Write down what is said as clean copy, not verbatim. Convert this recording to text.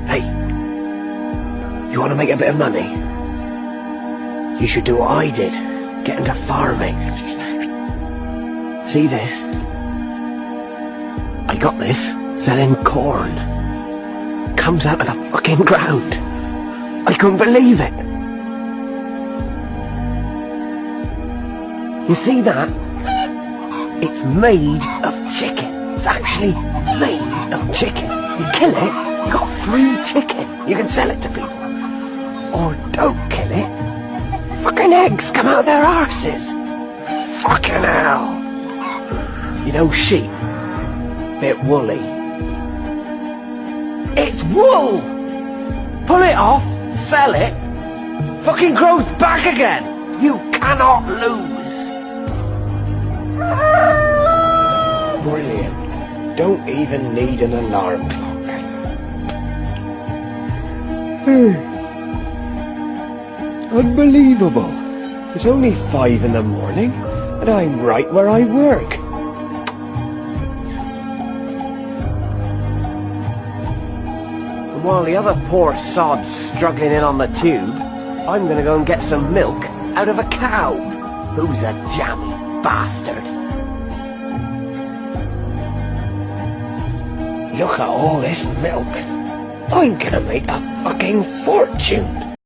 Hey, you want to make a bit of money? You should do what I did. Get into farming. See this? I got this selling corn. Comes out of the fucking ground. I couldn't believe it. You see that? It's made of chicken. It's actually made of chicken. You kill it, you got free chicken. You can sell it to people. Or don't kill it. Fucking eggs come out of their arses. Fucking hell. You know sheep? Bit woolly. It's wool! Pull it off, sell it, fucking grows back again. You cannot lose. Brilliant. Don't even need an alarm clock. Unbelievable. It's only 5 in the morning, and I'm right where I work. And while the other poor sod's struggling in on the tube, I'm gonna go and get some milk out of a cow. Who's a jammy bastard? Look at all this milk. I'm gonna make a fucking fortune.